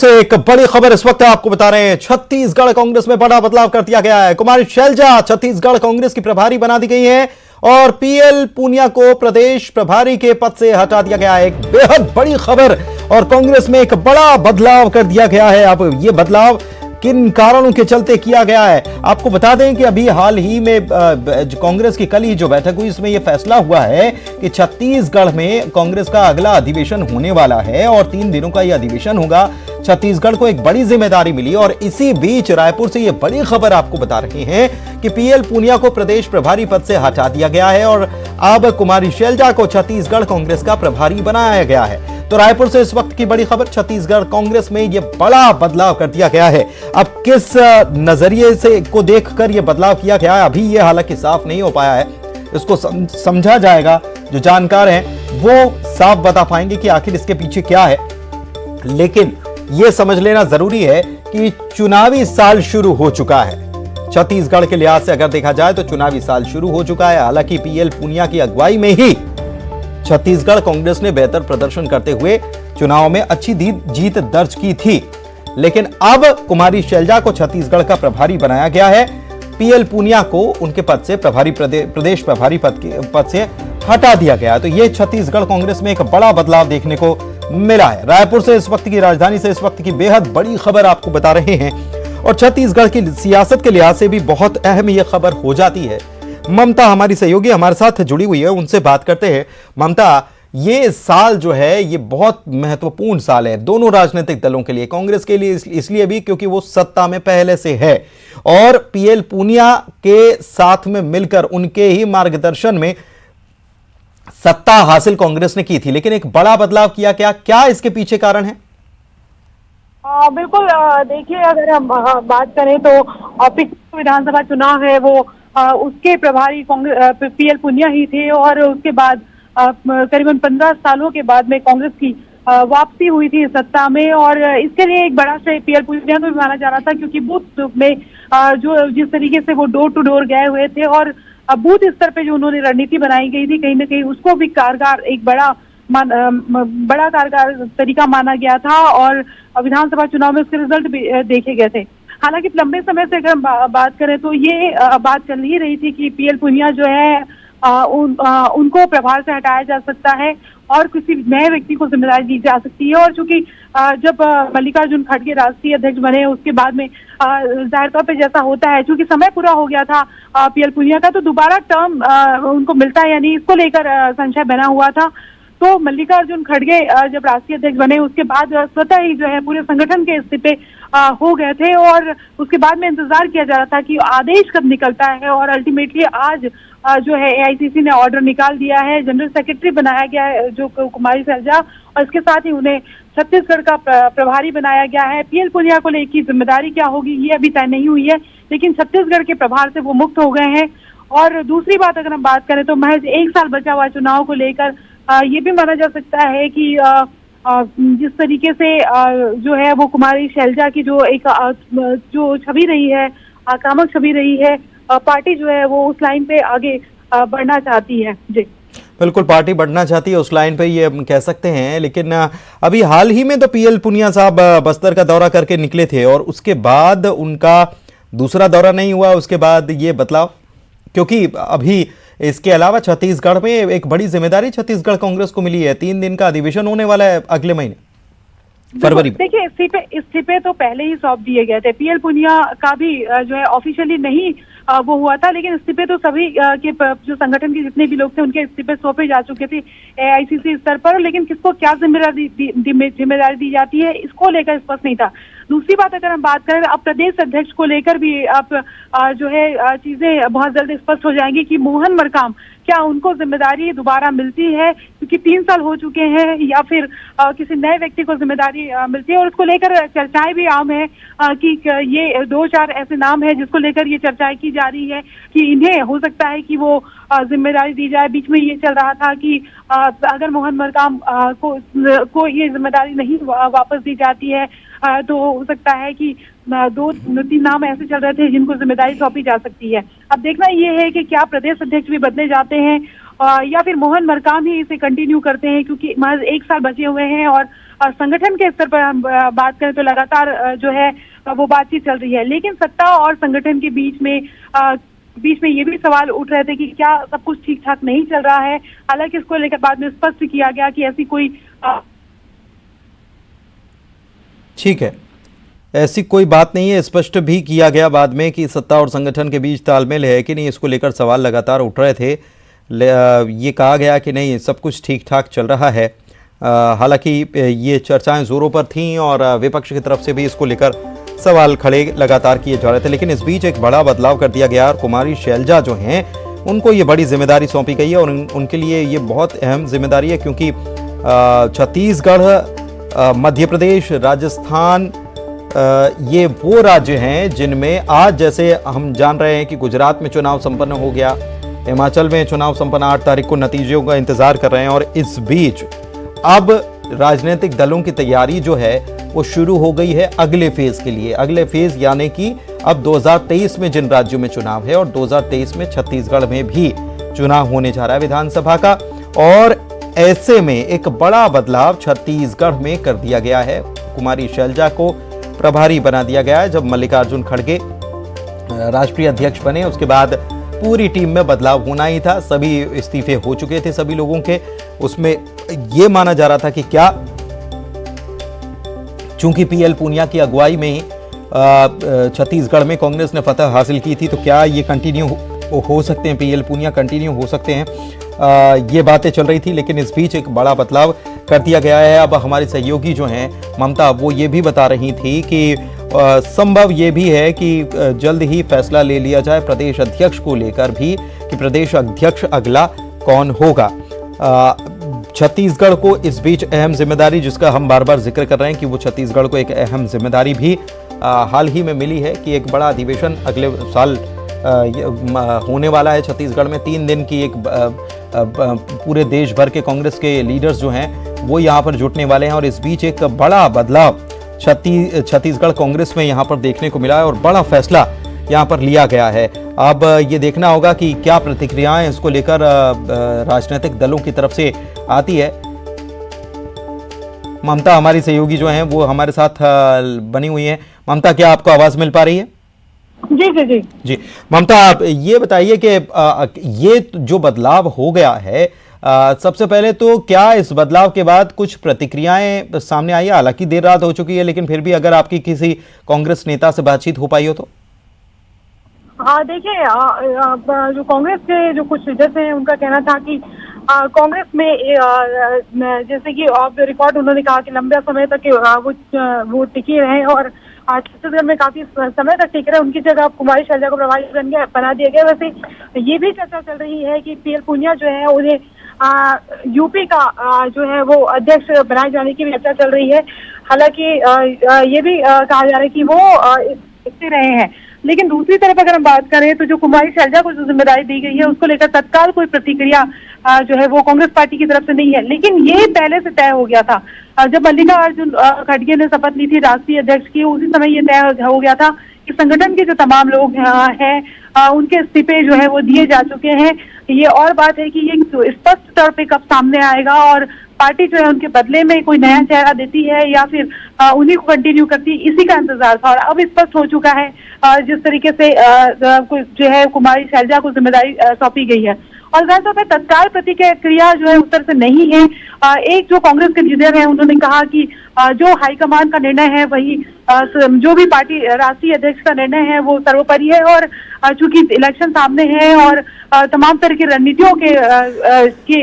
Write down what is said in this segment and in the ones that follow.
से एक बड़ी खबर इस वक्त आपको बता रहे हैं। छत्तीसगढ़ कांग्रेस में बड़ा बदलाव कर दिया गया है। कुमारी शैलजा छत्तीसगढ़ कांग्रेस की प्रभारी बना दी गई हैं और पीएल पूनिया को प्रदेश प्रभारी के पद से हटा दिया गया है। एक बेहद बड़ी खबर और कांग्रेस में एक बड़ा बदलाव कर दिया गया है। अब यह बदलाव किन कारणों के चलते किया गया है आपको बता दें कि अभी हाल ही में कांग्रेस की कल ही जो बैठक हुई इसमें यह फैसला हुआ है कि छत्तीसगढ़ में कांग्रेस का अगला अधिवेशन होने वाला है और 3 दिनों का यह अधिवेशन होगा। छत्तीसगढ़ को एक बड़ी जिम्मेदारी मिली और इसी बीच रायपुर से यह बड़ी खबर आपको बता रहे हैं कि पीएल पूनिया को प्रदेश प्रभारी पद से हटा दिया गया है और अब कुमारी शैलजा को छत्तीसगढ़ कांग्रेस का प्रभारी बनाया गया है। तो रायपुर से इस वक्त की बड़ी खबर, छत्तीसगढ़ कांग्रेस में यह बड़ा बदलाव कर दिया गया है। अब किस नजरिए से को देखकर यह बदलाव किया गया है अभी यह हालांकि साफ नहीं हो पाया है, इसको समझा जाएगा। जो जानकार हैं वो साफ बता पाएंगे कि आखिर इसके पीछे क्या है। लेकिन यह समझ लेना जरूरी है कि चुनावी साल शुरू हो चुका है। छत्तीसगढ़ के लिहाज से अगर देखा जाए तो चुनावी साल शुरू हो चुका है। हालांकि पीएल पूनिया की अगुवाई में ही छत्तीसगढ़ कांग्रेस ने बेहतर प्रदर्शन करते हुए चुनाव में अच्छी जीत दर्ज की थी, लेकिन अब कुमारी शैलजा को छत्तीसगढ़ का प्रभारी बनाया गया है। पीएल पूनिया को उनके पद से प्रदेश प्रभारी पद से हटा दिया गया। तो यह छत्तीसगढ़ कांग्रेस में एक बड़ा बदलाव देखने को मिला है। रायपुर से इस वक्त की राजधानी से इस वक्त की बेहद बड़ी खबर आपको बता रहे हैं और छत्तीसगढ़ की सियासत के लिहाज से भी बहुत अहम यह खबर हो जाती है। ममता हमारी सहयोगी हमारे साथ जुड़ी हुई है, उनसे बात करते हैं। ममता, ये साल जो है ये बहुत महत्वपूर्ण साल है दोनों राजनीतिक दलों के लिए, कांग्रेस के लिए इसलिए भी क्योंकि वो सत्ता में पहले से है और पीएल पूनिया के साथ में मिलकर उनके ही मार्गदर्शन में सत्ता हासिल कांग्रेस ने की थी, लेकिन एक बड़ा बदलाव किया क्या इसके पीछे कारण है? बिल्कुल, देखिए अगर हम बात करें तो पिछले विधानसभा चुनाव है वो उसके प्रभारी कांग्रेस पीएल पूनिया ही थे और उसके बाद करीबन 15 सालों के बाद में कांग्रेस की वापसी हुई थी सत्ता में और इसके लिए एक बड़ा श्रेय पीएल पूनिया को भी माना जा रहा था क्योंकि बूथ में जो जिस तरीके से वो डोर टू डोर गए हुए थे और बूथ स्तर पे जो उन्होंने रणनीति बनाई गई थी कहीं ना कहीं उसको भी कारगर एक बड़ा कारगर तरीका माना गया था और विधानसभा चुनाव में उसके रिजल्ट भी देखे गए थे। हालांकि लंबे समय से अगर बात करें तो ये बात चल ही रही थी कि पीएल पूनिया जो है उनको प्रभार से हटाया जा सकता है और किसी नए व्यक्ति को जिम्मेदारी दी जा सकती है। और चूंकि जब मल्लिकार्जुन खड़गे राष्ट्रीय अध्यक्ष बने उसके बाद में जाहिर तौर पे जैसा होता है, चूंकि समय पूरा हो गया था पीएल पूनिया का, तो दोबारा टर्म उनको मिलता है यानी इसको लेकर संशय बना हुआ था। तो मल्लिकार्जुन खड़गे जब राष्ट्रीय अध्यक्ष बने उसके बाद स्वतः ही जो है पूरे संगठन के इस्तीफे हो गए थे और उसके बाद में इंतजार किया जा रहा था कि आदेश कब निकलता है और अल्टीमेटली आज जो है एआईसीसी ने ऑर्डर निकाल दिया है। जनरल सेक्रेटरी बनाया गया है जो कुमारी शैलजा और इसके साथ ही उन्हें छत्तीसगढ़ का प्रभारी बनाया गया है। पीएल पूनिया को लेकर जिम्मेदारी क्या होगी ये अभी तय नहीं हुई है, लेकिन छत्तीसगढ़ के प्रभार से वो मुक्त हो गए हैं। और दूसरी बात अगर हम बात करें तो महज 1 साल बचा हुआ चुनाव को लेकर ये भी माना जा सकता है कि जिस तरीके से जो है वो कुमारी शैलजा की जो एक जो छवि रही है, आक्रामक छवि रही है, पार्टी जो है वो उस लाइन पे आगे बढ़ना चाहती है। जी बिल्कुल, पार्टी बढ़ना चाहती है उस लाइन पे ये हम कह सकते हैं। लेकिन अभी हाल ही में तो पीएल पूनिया साहब बस्तर का दौरा करके निकले थे और उसके बाद उनका दूसरा दौरा नहीं हुआ, उसके बाद ये बदलाव क्योंकि अभी इसके अलावा छत्तीसगढ़ में एक बड़ी जिम्मेदारी छत्तीसगढ़ कांग्रेस को मिली है। 3 दिन का अधिवेशन होने वाला है अगले महीने फरवरी में। देखिए इस्तीफे तो पहले ही सौंप दिए गए थे। पीएल पूनिया का भी जो है ऑफिशियली नहीं वो हुआ था, लेकिन इस्तीफे तो सभी के जो संगठन के जितने भी लोग थे उनके इस्तीफे सौंपे जा चुके थे एआईसीसी स्तर पर, लेकिन किसको क्या जिम्मेदारी दी जाती है इसको लेकर स्पष्ट नहीं था। दूसरी बात अगर हम बात करें अब प्रदेश अध्यक्ष को लेकर भी अब जो है चीजें बहुत जल्द स्पष्ट हो जाएंगी कि मोहन मरकाम क्या उनको जिम्मेदारी दोबारा मिलती है क्योंकि 3 साल हो चुके हैं या फिर किसी नए व्यक्ति को जिम्मेदारी मिलती है। और उसको लेकर चर्चाएं भी आम है कि ये 2-4 ऐसे नाम है जिसको लेकर ये चर्चाएं की जा रही है कि इन्हें हो सकता है कि वो जिम्मेदारी दी जाए। बीच में ये चल रहा था कि अगर मोहन मरकाम को ये जिम्मेदारी नहीं वापस दी जाती है तो हो सकता है कि 2-3 नाम ऐसे चल रहे थे जिनको जिम्मेदारी सौंपी जा सकती है। अब देखना ये है कि क्या प्रदेश अध्यक्ष भी बदले जाते हैं या फिर मोहन मरकाम ही इसे कंटिन्यू करते हैं, क्योंकि महज 1 साल बचे हुए हैं और संगठन के स्तर पर हम बात करें तो लगातार जो है वो बातचीत चल रही है। लेकिन सत्ता और संगठन के बीच में ये भी सवाल उठ रहे थे कि क्या सब कुछ ठीक ठाक नहीं चल रहा है। हालांकि इसको लेकर बाद में स्पष्ट किया गया कि ऐसी कोई ठीक है, ऐसी कोई बात नहीं है। स्पष्ट भी किया गया बाद में कि सत्ता और संगठन के बीच तालमेल है कि नहीं, इसको लेकर सवाल लगातार उठ रहे थे। ये कहा गया कि नहीं, सब कुछ ठीक ठाक चल रहा है। हालांकि ये चर्चाएं जोरों पर थीं और विपक्ष की तरफ से भी इसको लेकर सवाल खड़े लगातार किए जा रहे थे। लेकिन इस बीच एक बड़ा बदलाव कर दिया गया और कुमारी शैलजा जो हैं उनको ये बड़ी जिम्मेदारी सौंपी गई है और उनके लिए ये बहुत अहम जिम्मेदारी है, क्योंकि छत्तीसगढ़, मध्य प्रदेश, राजस्थान, ये वो राज्य हैं जिनमें आज, जैसे हम जान रहे हैं कि गुजरात में चुनाव संपन्न हो गया, हिमाचल में चुनाव संपन्न 8 तारीख को नतीजों का इंतजार कर रहे हैं और इस बीच अब राजनीतिक दलों की तैयारी जो है वो शुरू हो गई है अगले फेज के लिए। अगले फेज यानी कि अब 2023 में जिन राज्यों में चुनाव है और 2023 में छत्तीसगढ़ में भी चुनाव होने जा रहा है विधानसभा का, और ऐसे में एक बड़ा बदलाव छत्तीसगढ़ में कर दिया गया है। कुमारी शैलजा को प्रभारी बना दिया गया है। जब मल्लिकार्जुन खड़गे राष्ट्रीय अध्यक्ष बने उसके बाद पूरी टीम में बदलाव होना ही था। सभी इस्तीफे हो चुके थे सभी लोगों के। उसमें यह माना जा रहा था कि क्या, चूंकि पीएल पूनिया की अगुवाई में ही छत्तीसगढ़ में कांग्रेस ने फतह हासिल की थी, तो क्या ये कंटिन्यू हो सकते हैं, पीएल पूनिया कंटिन्यू हो सकते हैं, ये बातें चल रही थी। लेकिन इस बीच एक बड़ा बदलाव कर दिया गया है। अब हमारे सहयोगी जो हैं ममता, वो ये भी बता रही थी कि संभव ये भी है कि जल्द ही फैसला ले लिया जाए प्रदेश अध्यक्ष को लेकर भी कि प्रदेश अध्यक्ष अगला कौन होगा। छत्तीसगढ़ को इस बीच अहम जिम्मेदारी, जिसका हम बार बार जिक्र कर रहे हैं कि वो छत्तीसगढ़ को एक अहम जिम्मेदारी भी हाल ही में मिली है कि एक बड़ा अधिवेशन अगले साल होने वाला है छत्तीसगढ़ में। 3 दिन की एक पूरे देश भर के कांग्रेस के लीडर्स जो हैं वो यहाँ पर जुटने वाले हैं और इस बीच एक बड़ा बदलाव छत्तीसगढ़ कांग्रेस में यहाँ पर देखने को मिला है और बड़ा फैसला यहाँ पर लिया गया है। अब ये देखना होगा कि क्या प्रतिक्रियाएं इसको लेकर राजनीतिक दलों की तरफ से आती है। ममता हमारी सहयोगी जो हैं वो हमारे साथ बनी हुई हैं। ममता, क्या आपको आवाज मिल पा रही है? जी जी जी जी ममता, आप ये बताइए कि ये जो बदलाव हो गया है, सबसे पहले तो क्या इस बदलाव के बाद कुछ प्रतिक्रियाएं सामने आई है? हालांकि देर रात हो चुकी है, लेकिन फिर भी अगर आपकी किसी कांग्रेस नेता से बातचीत हो पाई हो तो। हाँ, देखिए, जो कांग्रेस के जो कुछ लीडर्स हैं उनका कहना था कि कांग्रेस में जैसे कि ऑफ द रिकॉर्ड उन्होंने कहा कि लंबे समय तक वो टिके रहे और छत्तीसगढ़ में काफी समय तक टिक रहे। उनकी जगह कुमारी शैलजा को प्रभारी बना दिया गया। वैसे ये भी चर्चा चल रही है कि पीएल पूनिया जो है उन्हें यूपी का जो है वो अध्यक्ष बनाए जाने की भी चर्चा चल रही है। हालांकि ये भी कहा जा रहा है कि वो इससे रहे हैं। लेकिन दूसरी तरफ अगर हम बात करें तो जो कुमारी शैलजा को जो जिम्मेदारी दी गई है उसको लेकर तत्काल कोई प्रतिक्रिया जो है वो कांग्रेस पार्टी की तरफ से नहीं है। लेकिन ये पहले से तय हो गया था। जब मल्लिकार्जुन खड़गे ने शपथ ली थी राष्ट्रीय अध्यक्ष की, उसी समय ये तय हो गया था कि संगठन के जो तमाम लोग हैं उनके इस्तीफे जो है वो दिए जा चुके हैं। ये और बात है कि ये स्पष्ट तौर पे कब सामने आएगा और पार्टी जो है उनके बदले में कोई नया चेहरा देती है या फिर उन्हीं को कंटिन्यू करती है, इसी का इंतजार था। और अब स्पष्ट हो चुका है जिस तरीके से जो है कुमारी शैलजा को जिम्मेदारी सौंपी गई है। और जाहिर तौर पर तत्काल प्रतिक्रिया जो है उत्तर से नहीं है। एक जो कांग्रेस के लीडर हैं उन्होंने कहा कि जो हाईकमान का निर्णय है वही जो भी पार्टी राष्ट्रीय अध्यक्ष का निर्णय है वो सर्वोपरि है। और चूंकि इलेक्शन सामने है और तमाम तरह की रणनीतियों के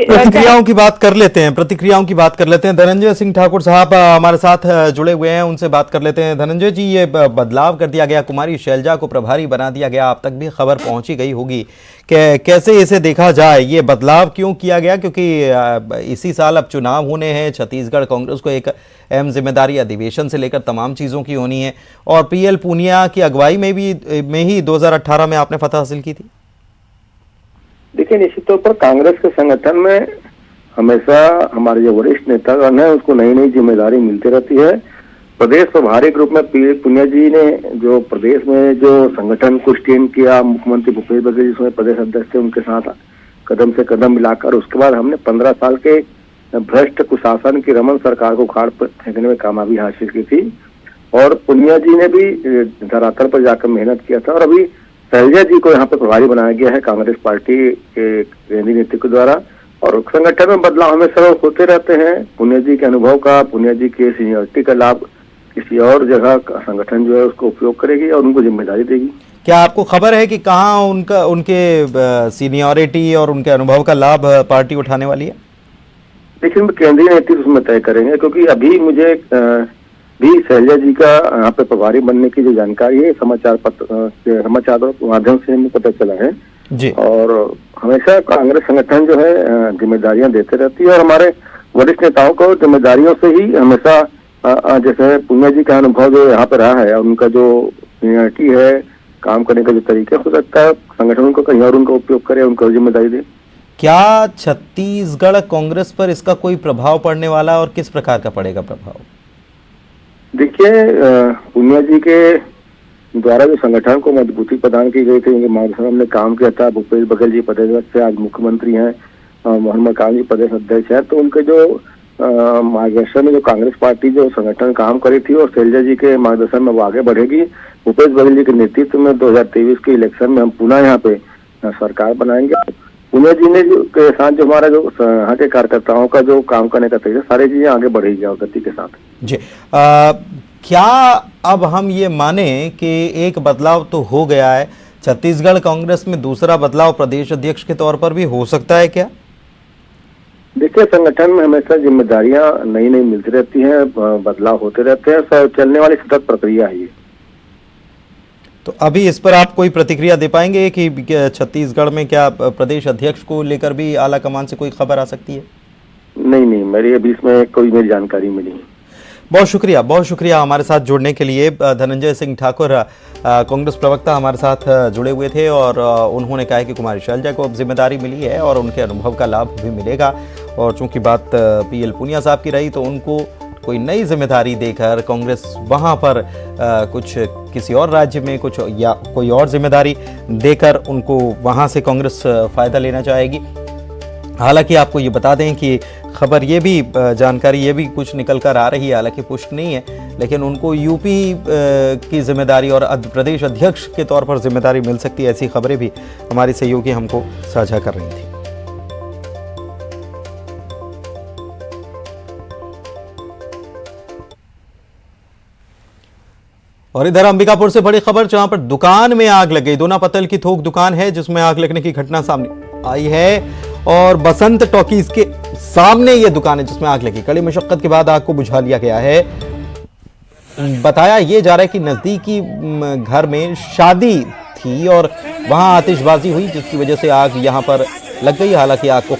प्रतिक्रियाओं की बात कर लेते हैं। धनंजय सिंह ठाकुर साहब हमारे साथ जुड़े हुए हैं, उनसे बात कर लेते हैं। धनंजय जी, ये बदलाव कर दिया गया, कुमारी शैलजा को प्रभारी बना दिया गया, आप तक भी खबर पहुंची गई होगी कि कैसे इसे देखा जाए, ये बदलाव क्यों किया गया? क्योंकि इसी साल अब चुनाव होने हैं, छत्तीसगढ़ कांग्रेस को एक अहम जिम्मेदारी अधिवेशन से लेकर तमाम चीजों की होनी है और पीएल पूनिया की अगुवाई में ही 2018 में आपने फतह हासिल की थी। देखिए, निश्चित तौर पर कांग्रेस के संगठन में हमेशा हमारे जो वरिष्ठ नेतागण है उसको नई नई जिम्मेदारी मिलती रहती है प्रदेश प्रभारी के रूप में पी पुनिया जी ने जो प्रदेश में जो संगठन को स्टेन किया, मुख्यमंत्री भूपेश बघेल जी उसमें प्रदेश अध्यक्ष थे, उनके साथ कदम से कदम मिलाकर उसके बाद हमने 15 साल के भ्रष्ट कुशासन की रमन सरकार को उखाड़ पर फेंकने में कामयाबी हासिल की थी। और पुनिया जी ने भी धरातल पर जाकर मेहनत किया था और अभी शैलजा जी को यहाँ पे प्रभारी बनाया गया है कांग्रेस पार्टी के केंद्रीय नेतृत्व द्वारा। और संगठन में बदलाव हमेशा होते रहते हैं। पुनिया जी के अनुभव का, पुनिया जी के सीनियरिटी का लाभ किसी और जगह का संगठन जो है उसको उपयोग करेगी और उनको जिम्मेदारी देगी। क्या आपको खबर है कि कहाँ उनके सीनियरिटी और उनके अनुभव का लाभ पार्टी उठाने वाली है? लेकिन केंद्रीय नेतृत्व उसमें तय करेंगे, क्योंकि अभी मुझे भी शैलजा जी का यहाँ पे प्रभारी बनने की जो जानकारी है समाचारों के माध्यम से हमें पता चला है जी। और हमेशा कांग्रेस संगठन जो है जिम्मेदारियां देते रहती है और हमारे वरिष्ठ नेताओं को जिम्मेदारियों से ही हमेशा जैसे पुनिया जी का अनुभव जो यहाँ पे रहा है, उनका जो सीनियरिटी है, काम करने का जो तरीका, हो सकता है संगठन को कहीं और उनका उपयोग करे, उनको जिम्मेदारी दे। क्या छत्तीसगढ़ कांग्रेस पर इसका कोई प्रभाव पड़ने वाला है और किस प्रकार का पड़ेगा प्रभाव? देखिए, पुनिया जी के द्वारा जो संगठन को मजबूती प्रदान की गई थी, उनके मार्गदर्शन में काम किया था। भूपेश बघेल जी प्रदेश अध्यक्ष से आज मुख्यमंत्री हैं, मोहम्मद खान जी प्रदेश अध्यक्ष है, तो उनके जो मार्गदर्शन में जो कांग्रेस पार्टी जो संगठन काम करी थी और शैलजा जी के मार्गदर्शन में वो आगे बढ़ेगी। भूपेश बघेल जी के नेतृत्व में 2023 के इलेक्शन में हम पुनः यहाँ पे सरकार बनाएंगे। पुनिया जी ने जो के साथ जो हमारा जो यहाँ के कार्यकर्ताओं का जो काम करने का तरीका, सारी चीजें आगे बढ़ेगी और गति के साथ जी। क्या अब हम ये माने कि एक बदलाव तो हो गया है, छत्तीसगढ़ कांग्रेस में दूसरा बदलाव प्रदेश अध्यक्ष के तौर पर भी हो सकता है क्या? देखिए, संगठन में हमेशा जिम्मेदारियां नई नई मिलती रहती हैं, बदलाव होते रहते हैं, चलने वाली सतत प्रक्रिया है ये। तो अभी इस पर आप कोई प्रतिक्रिया दे पाएंगे कि छत्तीसगढ़ में क्या प्रदेश अध्यक्ष को लेकर भी आला कमान से कोई खबर आ सकती है? नहीं, मेरी अभी इसमें कोई मेरी जानकारी मिली। बहुत शुक्रिया हमारे साथ जुड़ने के लिए। धनंजय सिंह ठाकुर कांग्रेस प्रवक्ता हमारे साथ जुड़े हुए थे और उन्होंने कहा कि कुमारी शैलजा को अब जिम्मेदारी मिली है और उनके अनुभव का लाभ भी मिलेगा। और चूंकि बात पीएल पुनिया साहब की रही तो उनको कोई नई जिम्मेदारी देकर कांग्रेस वहां पर कुछ किसी और राज्य में कुछ या कोई और जिम्मेदारी देकर उनको वहां से कांग्रेस फायदा लेना चाहेगी। हालांकि आपको ये बता दें कि खबर ये भी जानकारी ये भी कुछ निकल कर आ रही है, हालांकि पुष्ट नहीं है, लेकिन उनको यूपी की जिम्मेदारी और प्रदेश अध्यक्ष के तौर पर जिम्मेदारी मिल सकती है, ऐसी खबरें भी हमारी सहयोगी हमको साझा कर रही थी। और इधर अंबिकापुर से बड़ी खबर, जहां पर दुकान में आग लग गई। दोना पत्तल की थोक दुकान है जिसमें आग लगने की घटना सामने आई है और बसंत टॉकीज के सामने ये दुकान है जिसमें आग लगी। कड़ी मशक्कत के बाद आग को बुझा लिया गया है। बताया ये जा रहा है कि नजदीकी घर में शादी थी और वहां आतिशबाजी हुई जिसकी वजह से आग यहां पर लग गई। हालांकि आग को